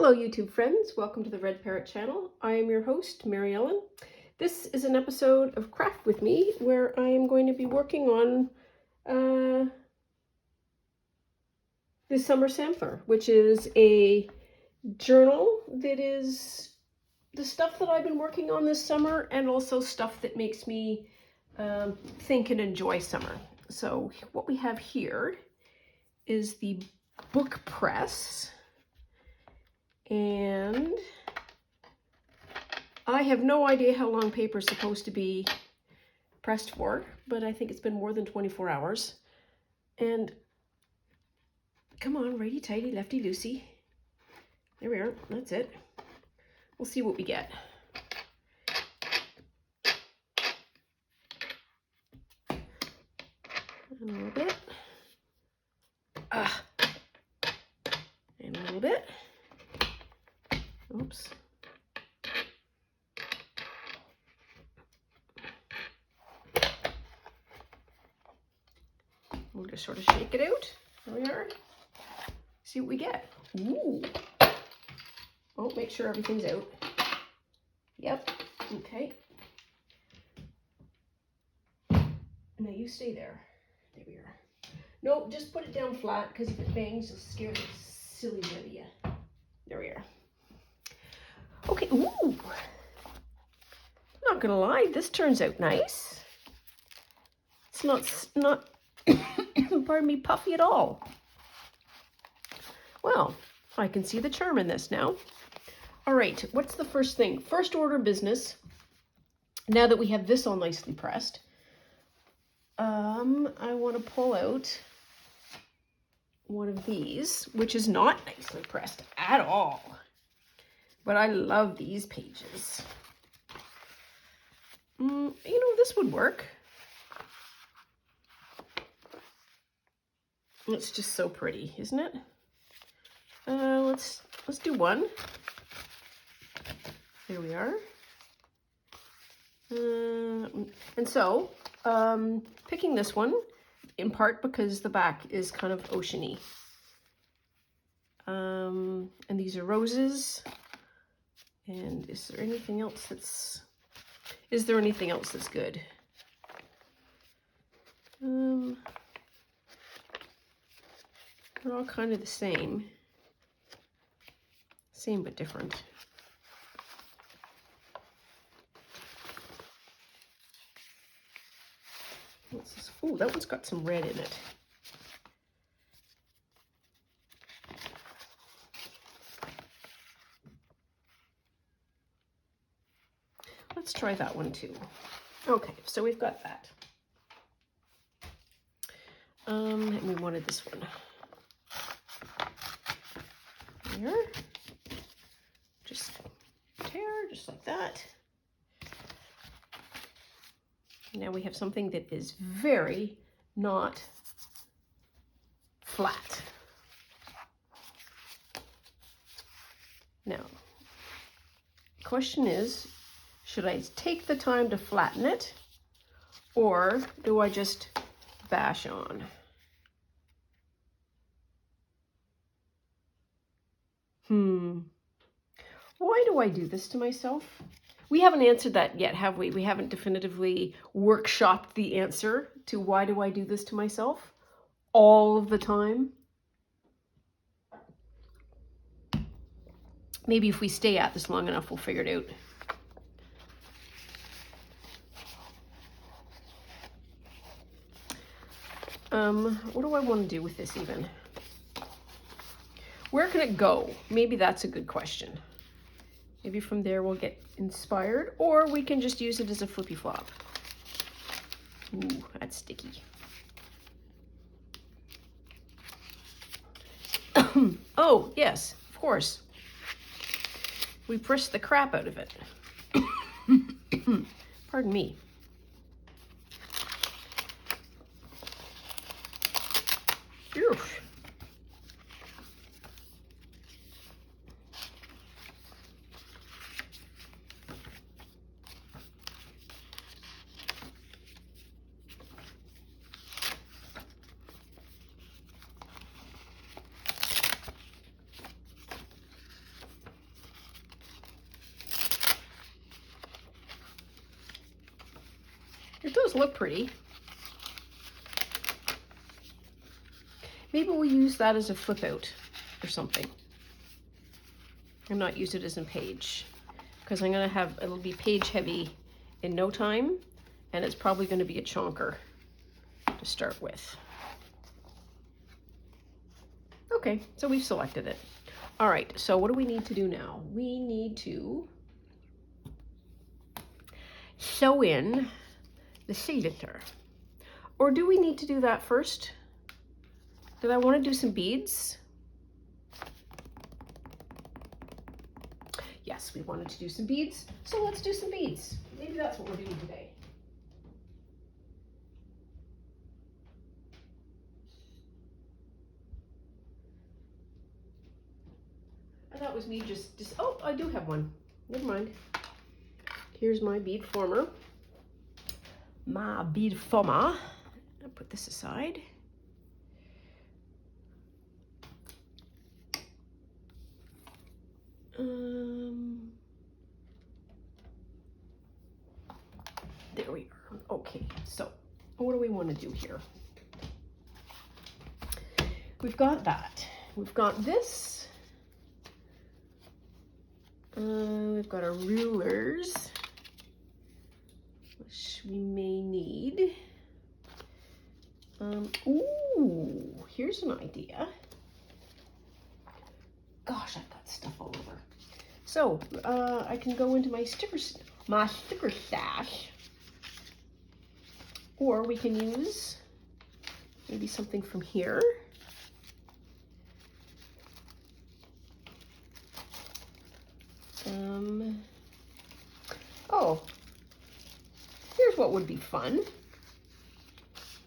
Hello YouTube friends, welcome to the Red Parrot channel. I am your host, Mary Ellen. This is an episode of Craft With Me where I am going to be working on the Summer Sampler, which is a journal that is the stuff that I've been working on this summer and also stuff that makes me think and enjoy summer. So what we have here is the book press. And I have no idea how long paper is supposed to be pressed for, but I think it's been more than 24 hours. And come on, righty tighty, lefty loosey. There we are, that's it. We'll see what we get. And a little bit. And a little bit. Oops. We'll just sort of shake it out. There we are. See what we get. Ooh. Oh, make sure everything's out. Yep. Okay. Now you stay there. There we are. No, just put it down flat because if it bangs, you'll scare the silly out of you. There we are. Okay, ooh, not gonna lie, this turns out nice. It's not, pardon me, puffy at all. Well, I can see the charm in this now. All right, what's the first thing? First order of business, now that we have this all nicely pressed, I want to pull out one of these, which is not nicely pressed at all. But I love these pages. You know, this would work. It's just so pretty, isn't it? Let's do one. There we are. And so, picking this one, in part because the back is kind of oceany. And these are roses. And is there anything else that's good? They're all kind of the same. Same but different. What's this? Oh, that one's got some red in it. Let's try that one too. Okay, so we've got that. And we wanted this one. Here. Just tear, just like that. Now we have something that is very not flat. Now, the question is, should I take the time to flatten it, or do I just bash on? Why do I do this to myself? We haven't answered that yet, have we? We haven't definitively workshopped the answer to why do I do this to myself all of the time. Maybe if we stay at this long enough, we'll figure it out. What do I want to do with this even? Where can it go? Maybe that's a good question. Maybe from there we'll get inspired, or we can just use it as a flippy flop. Ooh, that's sticky. Oh, yes, of course. We pressed the crap out of it. Pardon me. Oof. those look pretty. Maybe we'll use that as a flip out or something. And not use it as a page. Because I'm going to have, it'll be page heavy in no time. And it's probably going to be a chonker to start with. Okay, so we've selected it. All right, so what do we need to do now? We need to sew in the signature. Or do we need to do that first? Did I want to do some beads? Yes, we wanted to do some beads, so let's do some beads. Maybe that's what we're doing today. And that was me just, oh, I do have one. Never mind. Here's my bead former. My bead former. I'll put this aside. There we are. Okay, so what do we want to do here? We've got that. We've got this. We've got our rulers, which we may need. Ooh, here's an idea. Gosh, I've got stuff all over. So I can go into my sticker stash, or we can use maybe something from here. Oh, here's what would be fun.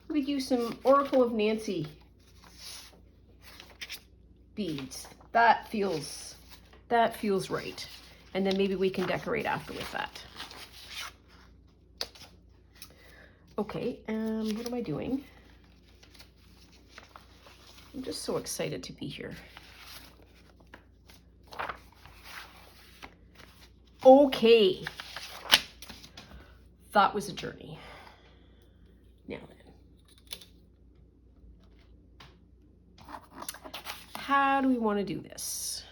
We could use some Oracle of Nancy beads. That feels right. And then maybe we can decorate after with that. Okay, what am I doing? I'm just so excited to be here. Okay. That was a journey. Now then. How do we want to do this?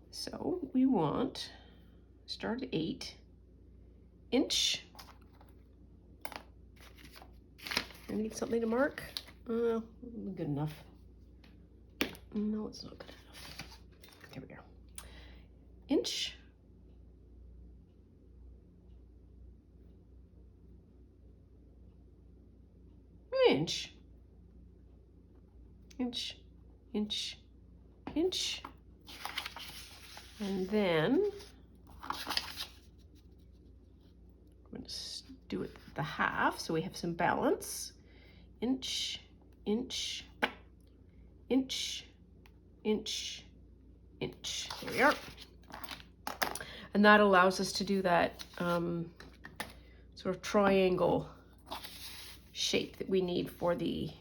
So we want, start at 8". I need something to mark. Good enough. No, it's not good enough. There we go. Inch. Inch. Inch. Inch. Inch. And then I'm going to do it the half so we have some balance. Inch, inch, inch, inch, inch. There we are. And that allows us to do that sort of triangle shape that we need for the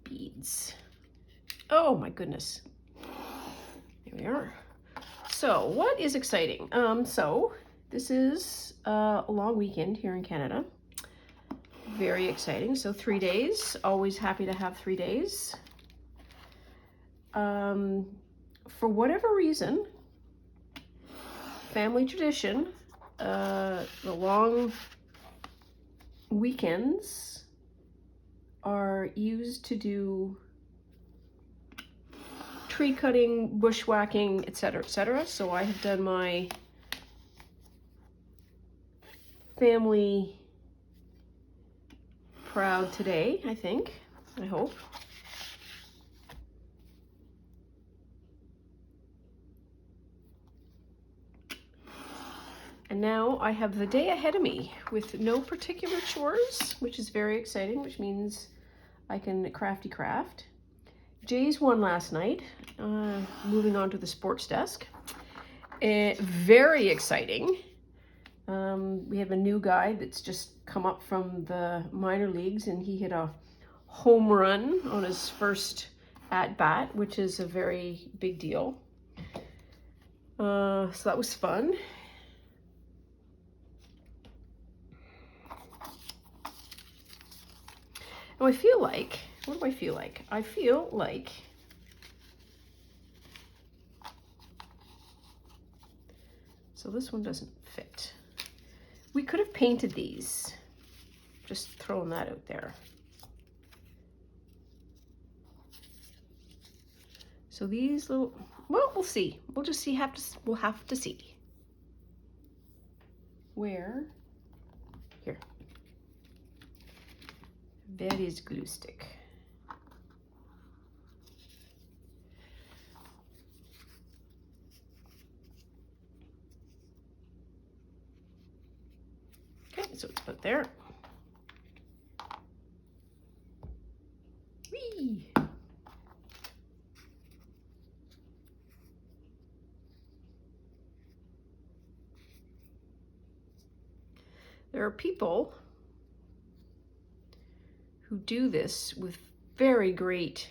beads. Oh my goodness. There we are. So what is exciting? So this is a long weekend here in Canada. Very exciting. So 3 days, always happy to have 3 days. For whatever reason, family tradition, the long weekends are used to do tree cutting, bushwhacking, etc., etc. So I have done my family proud today, I think, I hope. And now I have the day ahead of me with no particular chores, which is very exciting, which means I can crafty craft. Jay's won last night, moving on to the sports desk. Very exciting. We have a new guy that's just come up from the minor leagues, and he hit a home run on his first at bat, which is a very big deal. So that was fun. Now I feel like, what do I feel like? I feel like so this one doesn't fit. We could have painted these. Just throwing that out there. So these little, well, we'll see. We'll just see, we'll have to see. Where? Here. That is glue stick. Okay, so it's put there. Whee! There are people who do this with very great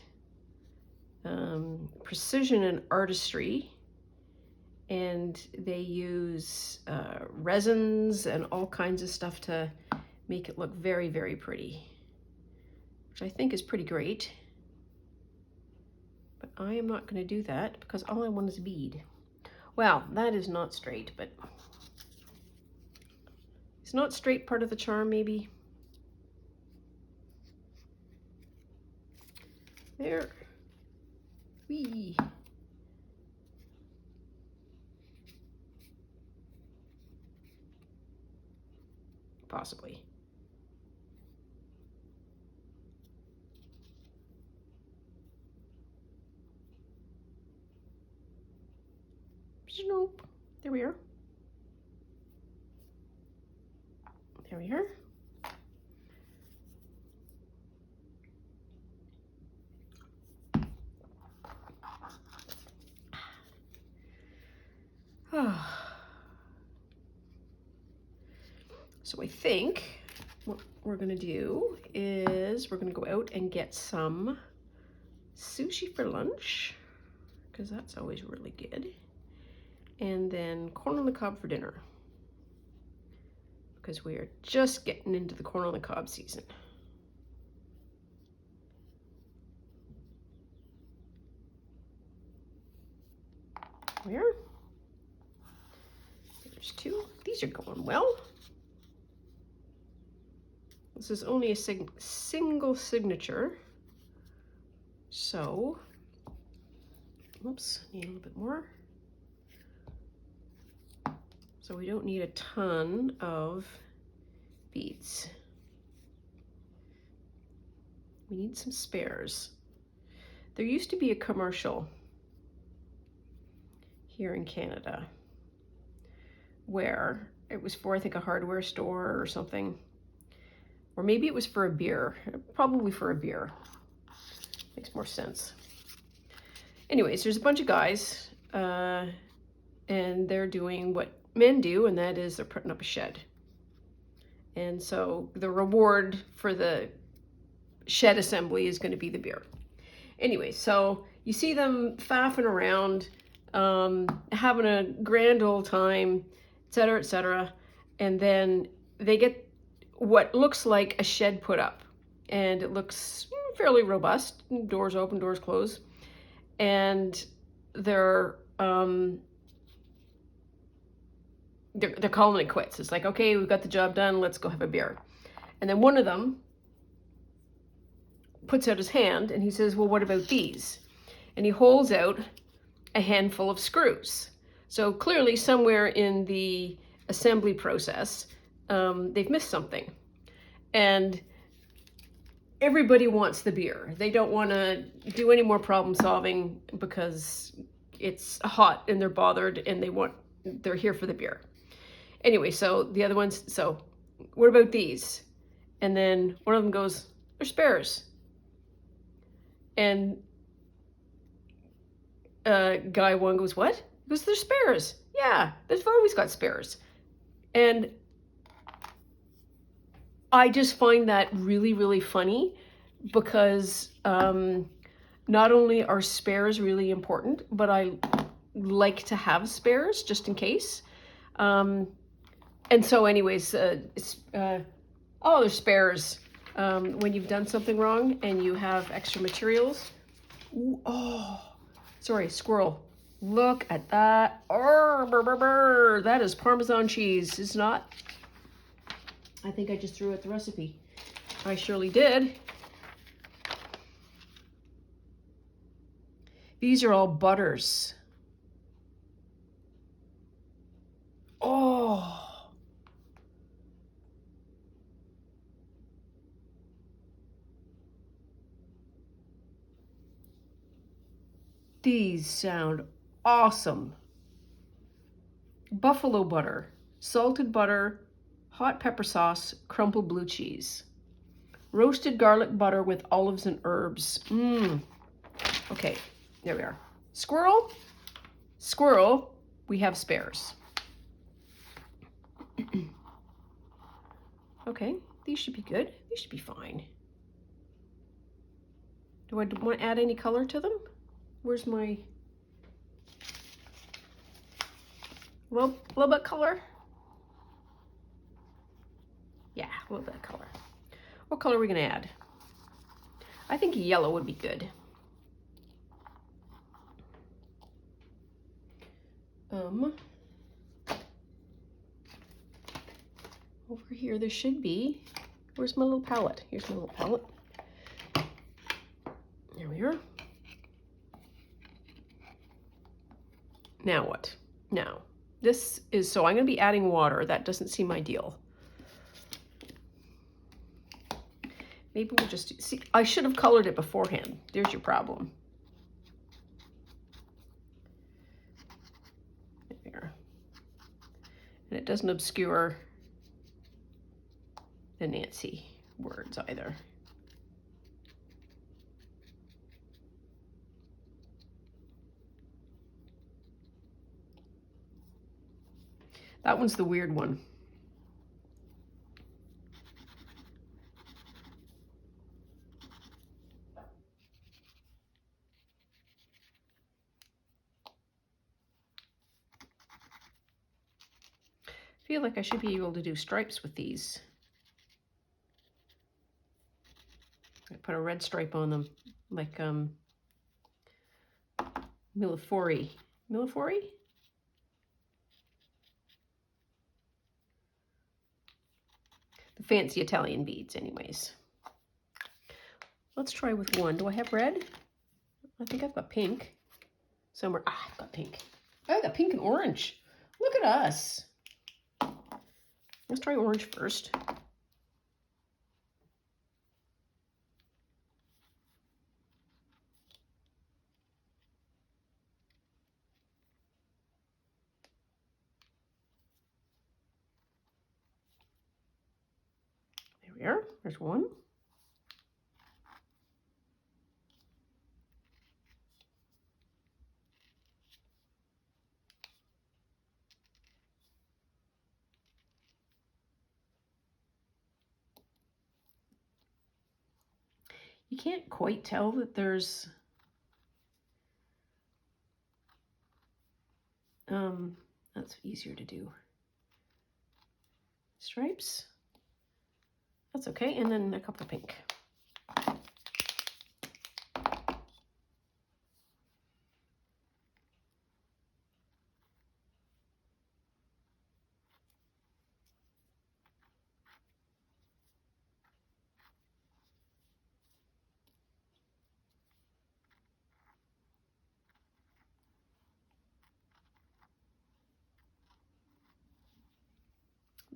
precision and artistry, and they use resins and all kinds of stuff to make it look very, very pretty, which I think is pretty great. But I am not going to do that because all I want is a bead. Well, that is not straight, but it's not straight part of the charm, maybe. There. Whee! Possibly. Nope. There we are. There we are. So I think what we're gonna do is we're gonna go out and get some sushi for lunch, because that's always really good. And then corn on the cob for dinner, because we are just getting into the corn on the cob season. There. There's two. These are going well. This is only a single signature. So, oops, need a little bit more. So we don't need a ton of beads. We need some spares. There used to be a commercial here in Canada where it was for, I think, a hardware store or something. Or maybe it was for a beer, probably for a beer. Makes more sense. Anyways, there's a bunch of guys and they're doing what men do, and that is they're putting up a shed. And so the reward for the shed assembly is going to be the beer. Anyway, so you see them faffing around, having a grand old time, etc., etc. And then they get what looks like a shed put up, and it looks fairly robust. Doors open, doors close, and they're calling it quits. It's like, okay, we've got the job done, let's go have a beer. And then one of them puts out his hand and he says, well, what about these? And he holds out a handful of screws. So clearly somewhere in the assembly process, they've missed something. And everybody wants the beer. They don't want to do any more problem solving because it's hot and they're bothered and they're here for the beer. Anyway, so the other ones, so what about these? And then one of them goes, they're spares. And guy one goes, what? He goes, they're spares. Yeah, they've always got spares. And I just find that really, really funny because Not only are spares really important, but I like to have spares just in case. And so anyways, oh, there's spares. When you've done something wrong and you have extra materials. Ooh, oh, sorry, squirrel. Look at that. Oh, brr, brr, brr. That is Parmesan cheese, is not? I think I just threw out the recipe. I surely did. These are all butters. Oh. These sound awesome. Buffalo butter, salted butter, hot pepper sauce, crumpled blue cheese. Roasted garlic butter with olives and herbs. Mmm. Okay, there we are. Squirrel, squirrel, we have spares. Okay, these should be good. These should be fine. Do I want to add any color to them? Where's my... little bit of color? Yeah, a little bit of color. What color are we going to add? I think yellow would be good. Over here there should be... Where's my little palette? Here's my little palette. There we are. Now what? Now, this is... So I'm going to be adding water. That doesn't seem ideal. Maybe we'll just... See, I should have colored it beforehand. There's your problem. There. And it doesn't obscure the Nancy words either. That one's the weird one. I feel like I should be able to do stripes with these. I put a red stripe on them, like millefori. Millefori? The fancy Italian beads, anyways. Let's try with one. Do I have red? I think I've got pink somewhere. Ah, I've got pink. I've got pink and orange. Look at us. Let's try orange first. There we are. There's one. You can't quite tell that there's that's easier to do. Stripes. That's okay, and then a couple of pink.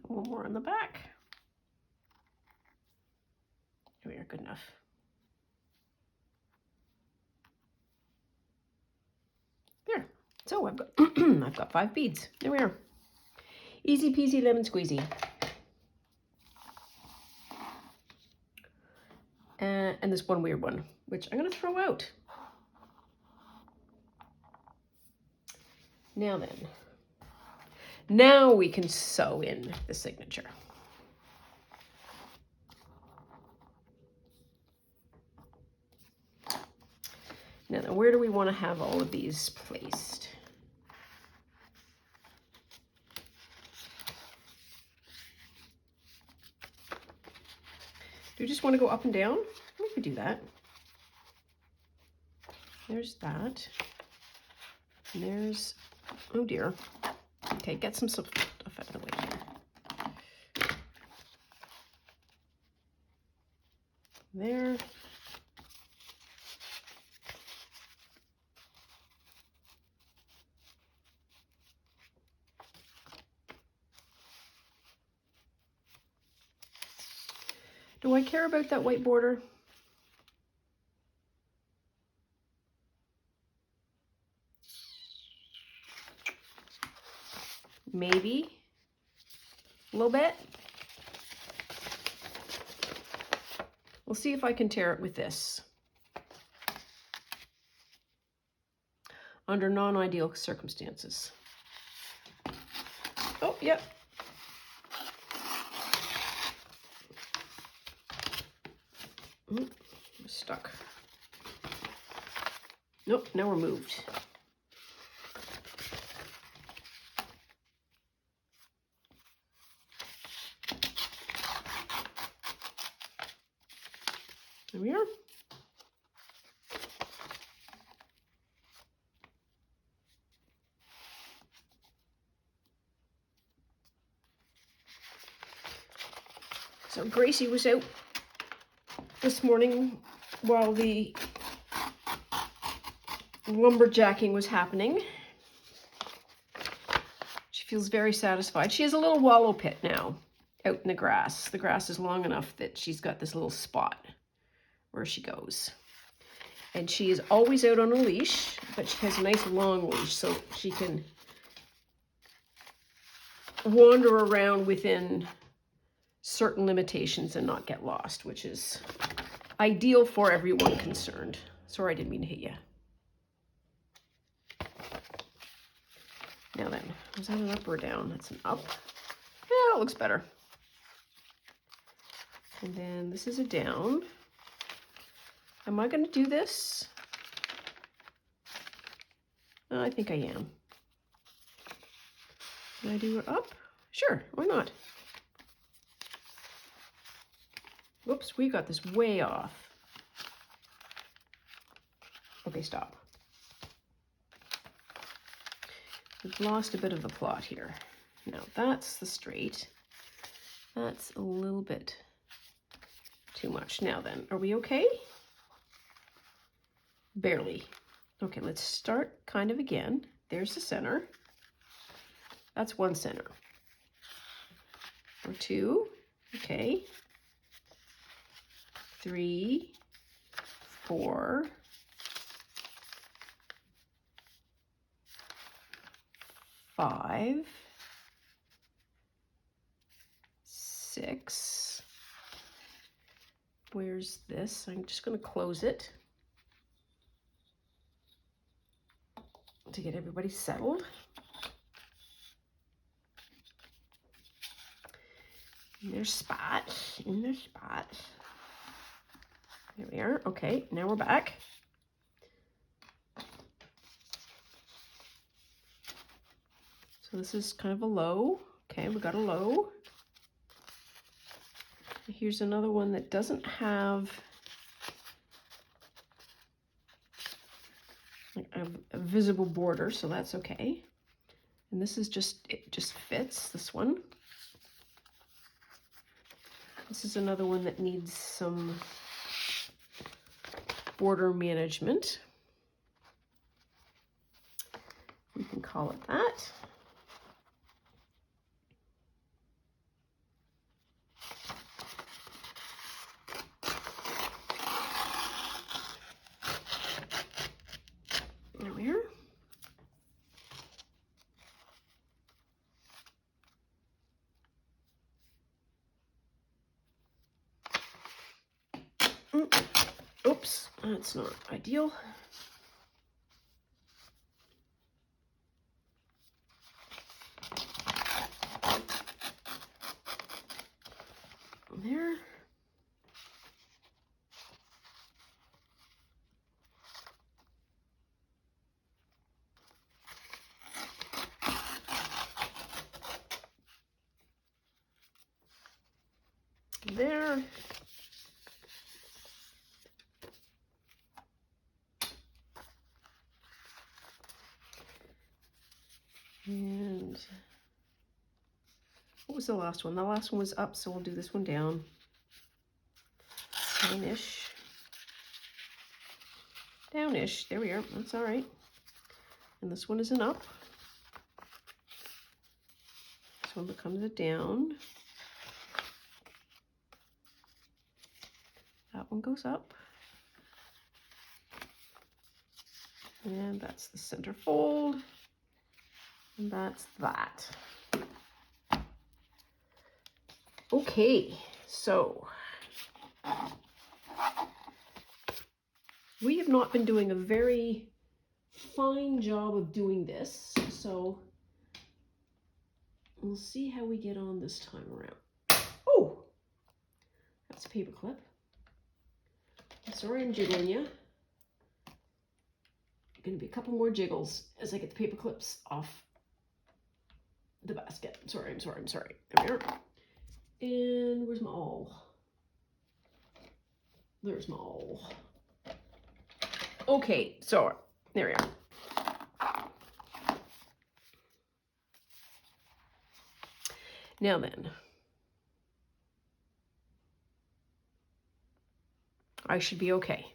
One more on the back. There we are, good enough. There. So I've got I've got 5 beads. There we are. Easy peasy lemon squeezy. And this one weird one, which I'm going to throw out. Now then. Now we can sew in the signature. Now, where do we want to have all of these placed? Do we just want to go up and down? We could do that. There's that. And there's, oh dear. Okay, get some stuff out of the way here. There. Do I care about that white border? Maybe a little bit. We'll see if I can tear it with this. Under non-ideal circumstances. Oh, yep. Stuck. Nope, now we're moved. There we are. So Gracie was out this morning while the lumberjacking was happening. She feels very satisfied. She has a little wallow pit now out in the grass. The grass is long enough that she's got this little spot where she goes. And she is always out on a leash, but she has a nice long leash so she can wander around within certain limitations and not get lost, which is ideal for everyone concerned. Sorry, I didn't mean to hit you. Now then, was that an up or a down? That's an up. Yeah, it looks better. And then this is a down. Am I going to do this? I think I am. Can I do it up? Sure, why not? Whoops, we got this way off. Okay, stop. We've lost a bit of the plot here. Now that's the straight. That's a little bit too much. Now then, are we okay? Barely. Okay, let's start kind of again. There's the center. That's one center. Or two. Okay. 3, 4, 5, 6. Where's this? I'm just going to close it to get everybody settled. In their spot. In their spot. There we are. Okay, now we're back. So this is kind of a low. Okay, we got a low. Here's another one that doesn't have like a visible border, so that's okay. And this is just, it just fits, this one. This is another one that needs some border management. We can call it that. There we are. Oops, that's not ideal. There. there. And what was the last one? The last one was up, so we'll do this one down. Downish. Downish. There we are. That's all right. And this one is an up. This one becomes a down. That one goes up. And that's the center fold. And that's that. Okay, so we have not been doing a very fine job of doing this, so we'll see how we get on this time around. Oh, that's a paper clip. Sorry I'm jiggling you. Going to be a couple more jiggles as I get the paper clips off the basket. I'm sorry. There we are. And where's my awl? There's my awl. Okay, so there we are. Now then, I should be okay.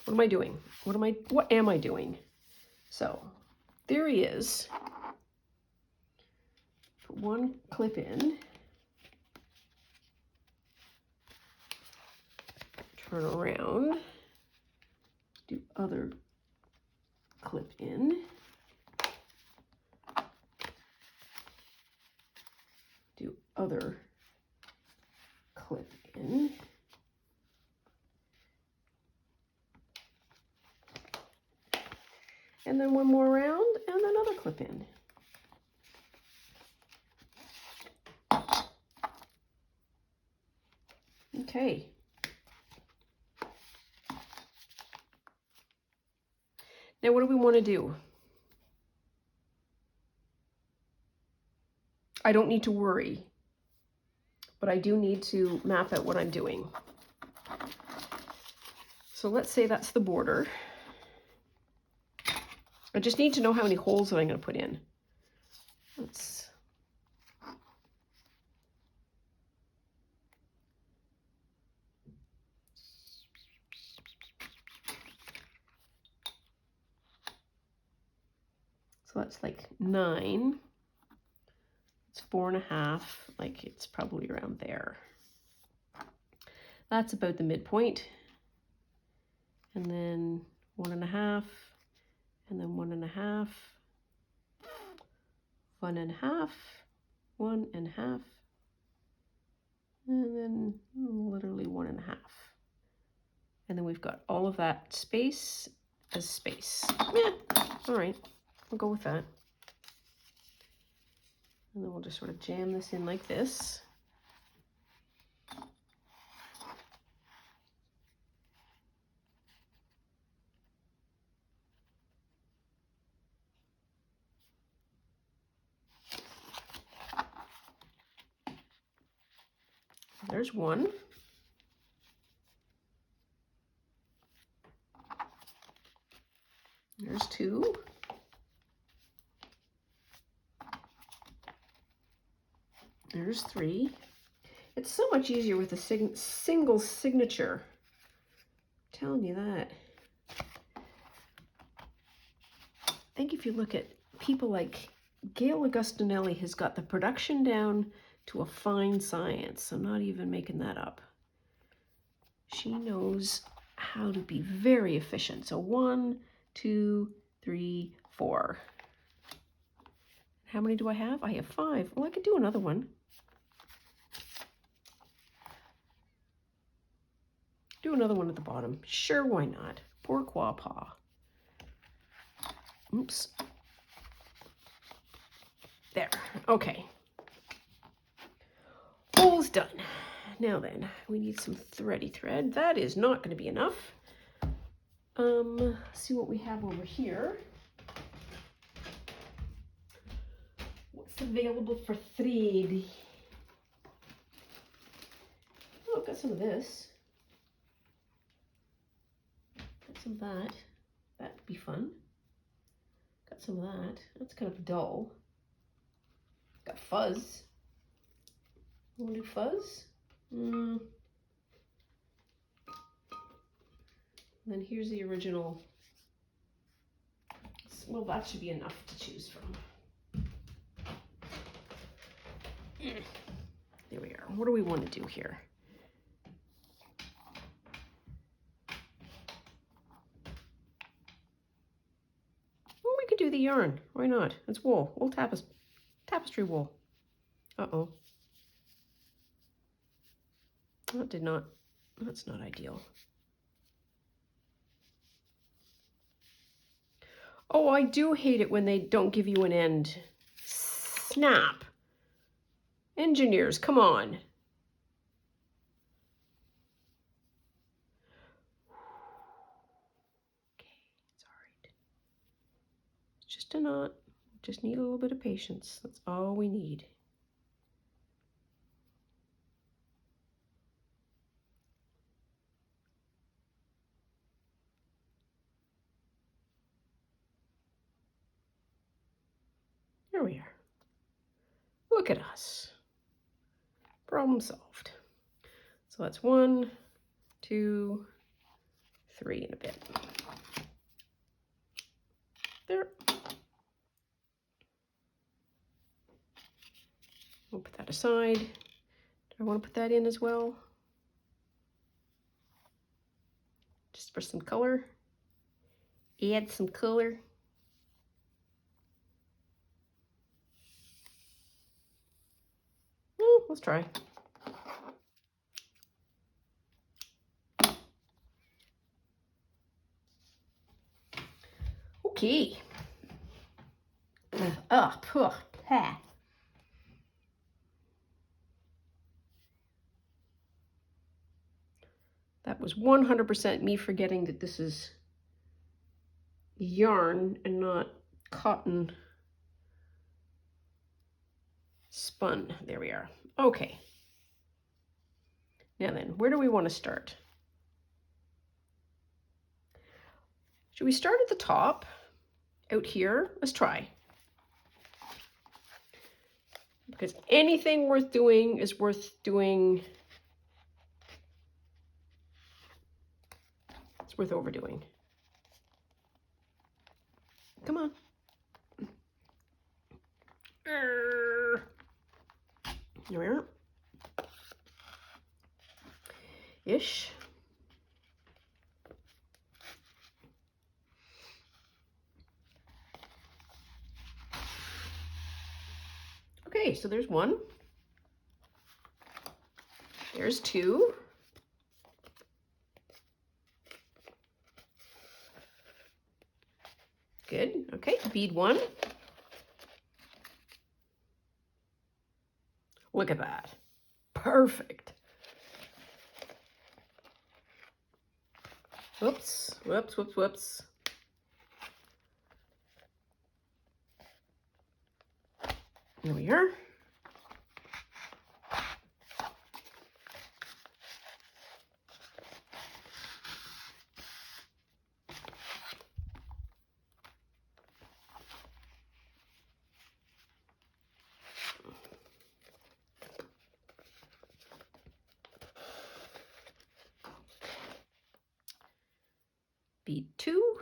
What am I doing? What am I doing? So there he is. Put one clip in. Turn around. Do other clip in. Do other clip in. And then one more round and another clip in. Okay. Now what do we want to do? I don't need to worry, but I do need to map out what I'm doing. So let's say that's the border. I just need to know how many holes that I'm going to put in. So that's like 9. It's 4.5, like it's probably around there. That's about the midpoint. And then 1.5, and then 1.5, 1.5, 1.5, and then literally 1.5. And then we've got all of that space as space. Yeah, all right, we'll go with that. And then we'll just sort of jam this in like this. There's one. There's 2. There's 3. It's so much easier with a single signature. I'm telling you that. I think if you look at people like Gail Augustinelli has got the production down to a fine science. I'm not even making that up. She knows how to be very efficient. So 1, 2, 3, 4. How many do I have? I have 5. Well, I could do another one. Do another one at the bottom. Sure, why not? Pourquoi pas? Oops. There. Okay. Hole's done. Now then, we need some thready thread. That is not going to be enough. See what we have over here. What's available for thread? got some of this. Got some of that. That'd be fun. Got some of that. That's kind of dull. Got fuzz. Want to do fuzz? Then here's the original. Well, that should be enough to choose from. There we are. What do we want to do here? Well, we could do the yarn. Why not? It's wool. Wool tapestry wool. Uh-oh. That did not, that's not ideal. Oh, I do hate it when they don't give you an end. Snap. Engineers, come on. Okay, it's all right. It's just a knot. Just need a little bit of patience. That's all we need. There we are. Look at us. Problem solved. So that's 1, 2, 3 and a bit. There. We'll put that aside. Do I want to put that in as well? Just for some color. Add some color. Well, let's try. Okay. That was 100% me forgetting that this is yarn and not cotton spun. There we are. Okay. Now then, where do we want to start? Should we start at the top? Out here? Let's try. Because anything worth doing is worth doing. It's worth overdoing. Come on. There we are. Ish. Okay, so there's 1. There's 2. Good. Okay, bead 1. Look at that. Perfect. Whoops, whoops, whoops, whoops. There we are. Bead 2.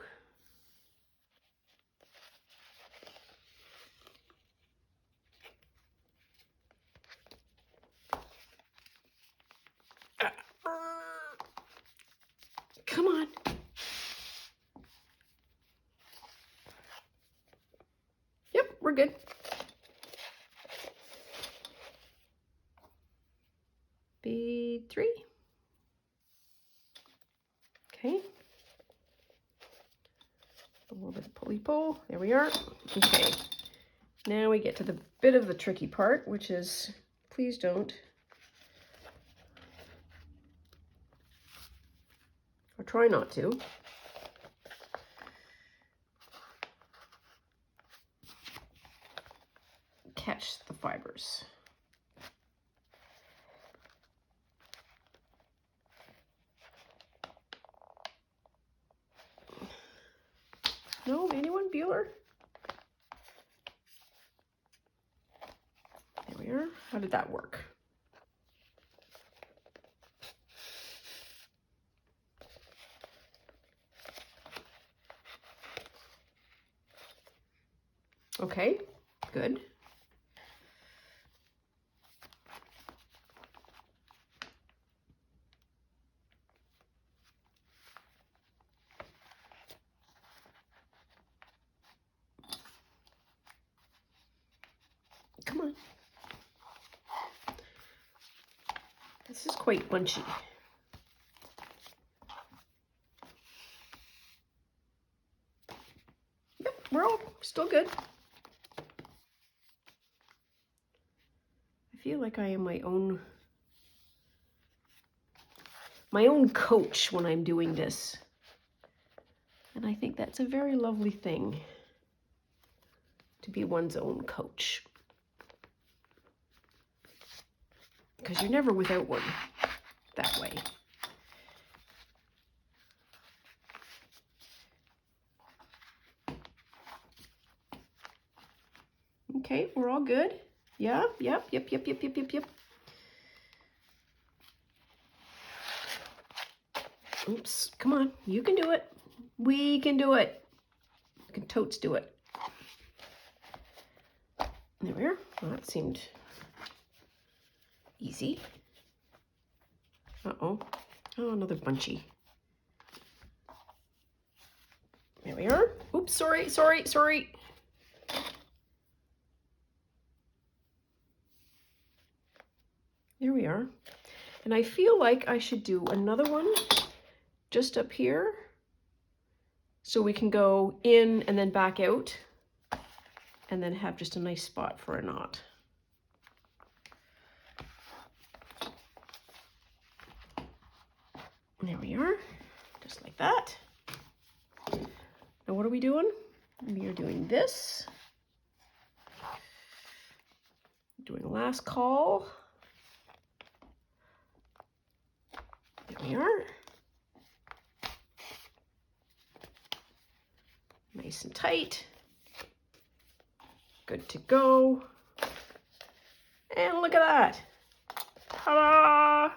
Come on. Yep, we're good. Bead 3. Okay. A little bit of pulley pull. There we are. Okay. Now we get to the bit of the tricky part, which is, please don't. Or try not to. Catch the fibers. No, anyone? Bueller? There we are. How did that work? Okay, good. Come on. This is quite bunchy. Yep, we're all still good. I feel like I am my own coach when I'm doing this. And I think that's a very lovely thing, to be one's own coach. Because you're never without one that way. Okay, we're all good. Yeah, yep. Oops, come on, you can do it. We can do it. We can totes do it. There we are. Well, that seemed easy. Uh-oh. Oh, another bunchy. There we are. Oops, sorry. There we are. And I feel like I should do another one just up here, so we can go in and then back out, and then have just a nice spot for a knot. There we are, just like that. Now what are we doing? We are doing this. Doing last call. There we are. Nice and tight. Good to go. And look at that. Ta-da!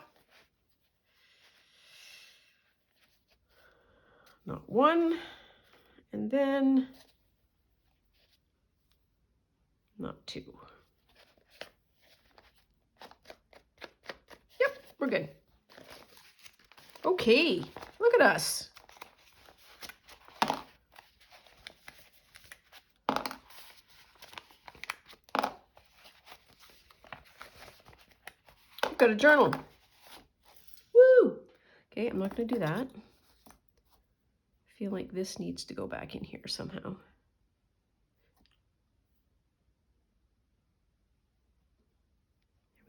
Not one, and then not two. Yep, we're good. Okay, look at us. I've got a journal. Woo! Okay, I'm not going to do that. I feel like this needs to go back in here somehow.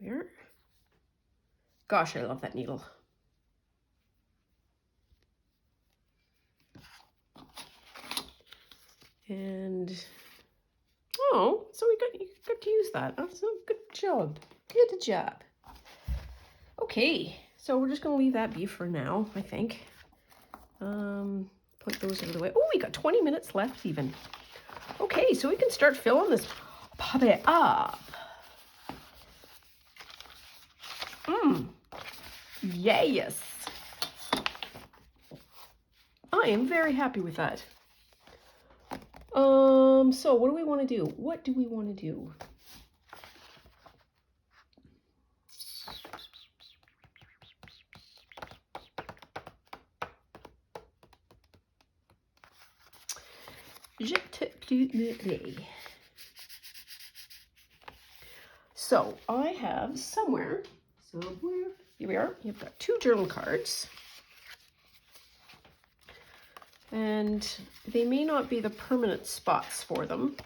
There we are. Gosh, I love that needle. And oh, so you got to use that. That's a good job. Good job. Okay, so we're just gonna leave that be for now, I think. Put those out of the way. Oh, we got 20 minutes left even. Okay, so we can start filling this puppy up. Yes. I am very happy with that. So what do we want to do? What do we want to do? So I have somewhere, here we are. You've got 2 journal cards. And they may not be the permanent spots for them,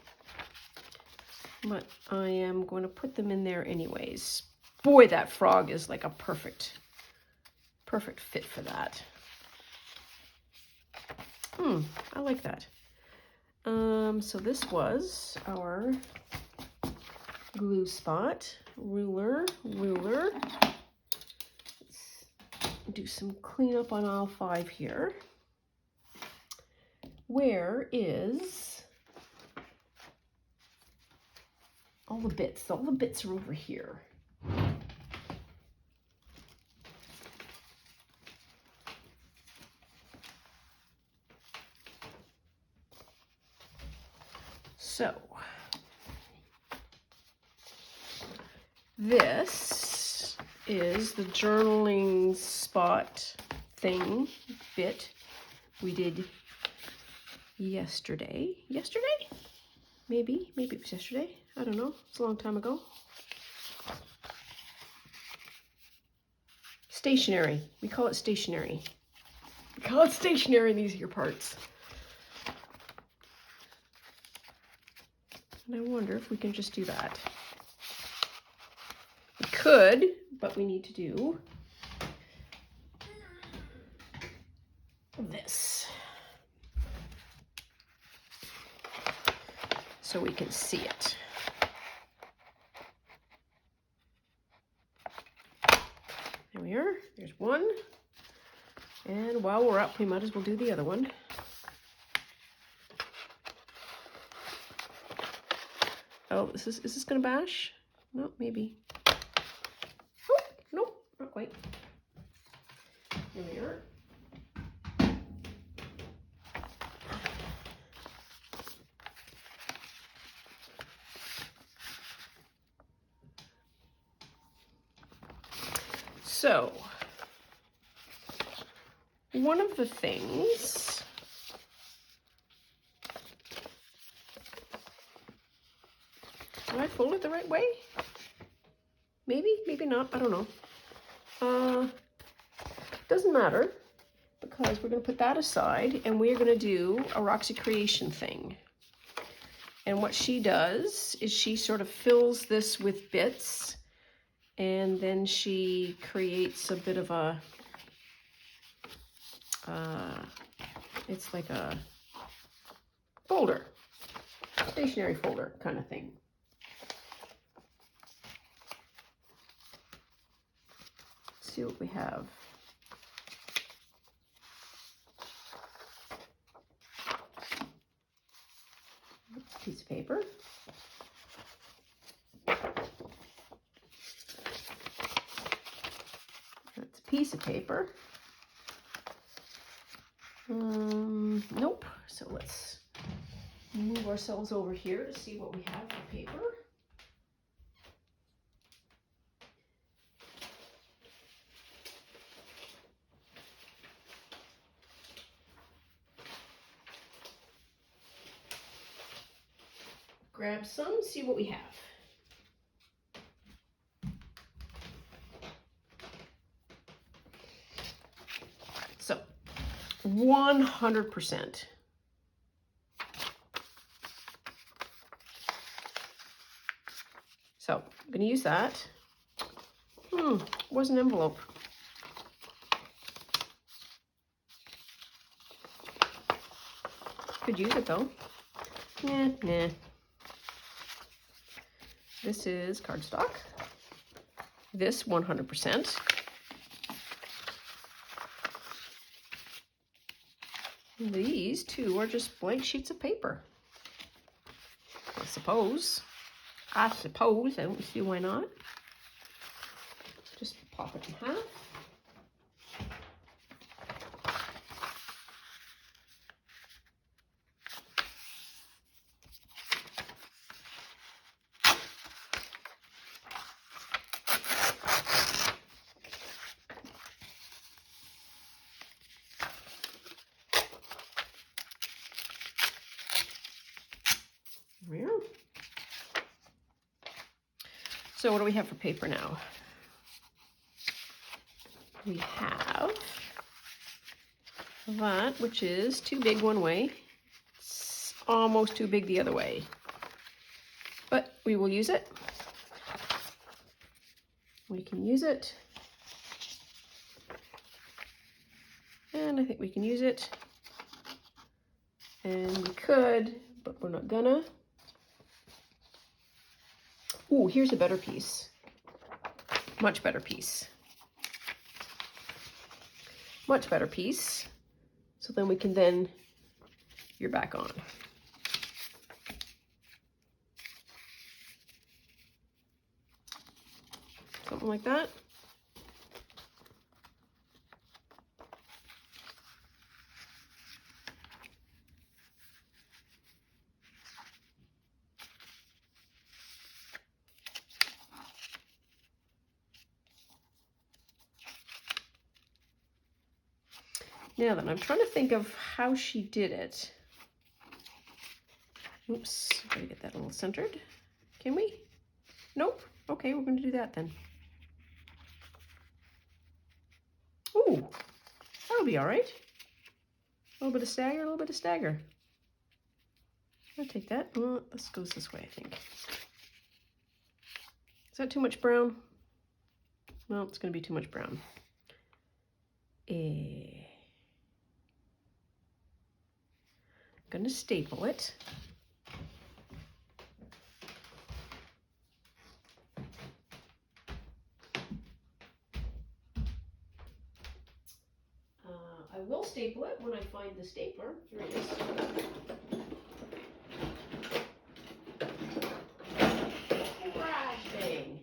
but I am going to put them in there anyways. Boy, that frog is like a perfect fit for that. I like that. So this was our glue spot, ruler. Let's do some cleanup on aisle 5 here. where is all the bits? All the bits are over here. So this is the journaling spot thing bit we did yesterday. Maybe it was yesterday. I don't know. It's a long time ago. Stationery. We call it stationery. We call it stationery in these here parts. And I wonder if we can just do that. We could, but we need to do this so we can see it. There we are. There's one. And while we're up, we might as well do the other one. Oh, is this gonna bash? No, maybe. Oh, no, not quite. Here we are. So, one of the things did I fold it the right way? Maybe, maybe not, I don't know. Doesn't matter, because we're gonna put that aside and we're gonna do a Roxy Creation thing. And what she does is she sort of fills this with bits, and then she creates a bit of a, it's like a folder, stationery folder kind of thing. Let's see what we have. Piece of paper. That's a piece of paper. Nope. So let's move ourselves over here to see what we have for paper. Grab some, see what we have. So, 100%. So, I'm going to use that. Where's an envelope? Could use it though. Nah. This is cardstock. This 100%. These two are just blank sheets of paper. I suppose. I don't see why not. Just pop it in half. So what do we have for paper now? We have that, which is too big one way. It's almost too big the other way. But we will use it. We can use it. And I think we can use it. And we could, but we're not gonna. Ooh, here's a better piece. Much better piece. Much better piece. So then we can then you're back on. Something like that. Now then, I'm trying to think of how she did it. Oops, gotta get that a little centered. Can we? Nope. Okay, we're gonna do that then. Ooh, that'll be all right. A little bit of stagger, a little bit of stagger. I'll take that. This goes this way, I think. Is that too much brown? No, it's gonna be too much brown. I'm gonna staple it. I will staple it when I find the stapler. Here it is. Crash bang.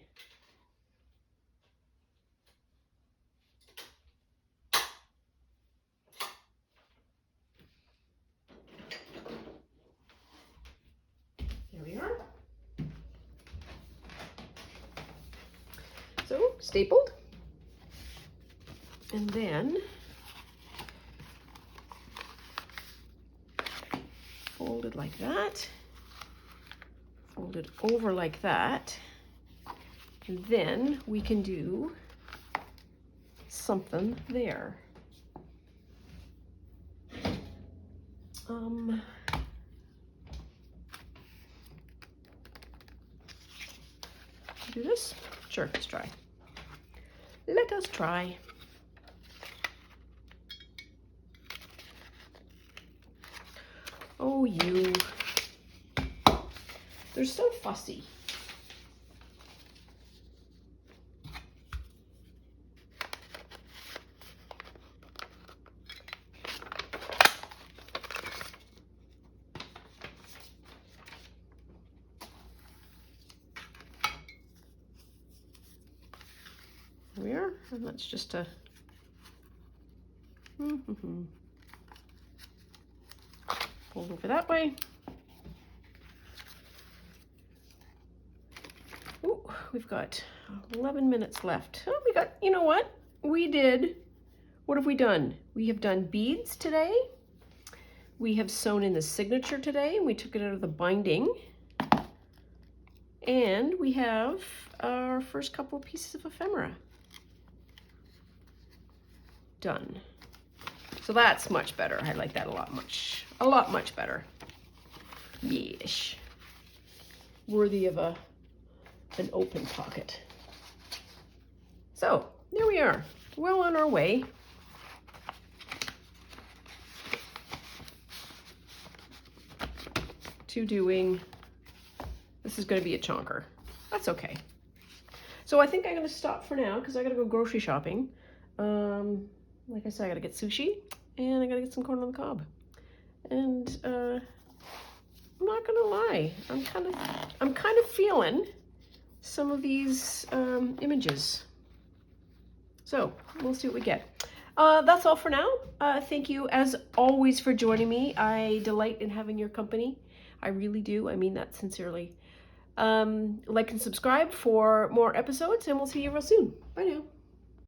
There we are. So, stapled. And then folded like that, folded over like that, and then we can do something there. Do this? Sure, let's try. Let us try. Oh, you. They're so fussy. There we are, and that's just a fold over that way. Ooh, we've got 11 minutes left. Oh, we got, you know what? What have we done? We have done beads today. We have sewn in the signature today, and we took it out of the binding. And we have our first couple of pieces of ephemera done. So that's much better. I like that a lot much better. Yes. Worthy of an open pocket. So there we are, well on our way. To doing, this is going to be a chonker. That's okay. So I think I'm going to stop for now because I got to go grocery shopping. Like I said, I got to get sushi and I got to get some corn on the cob. And I'm not going to lie, I'm kind of feeling some of these images. So we'll see what we get. That's all for now. Thank you as always for joining me. I delight in having your company. I really do. I mean that sincerely. Like and subscribe for more episodes, and we'll see you real soon. Bye now.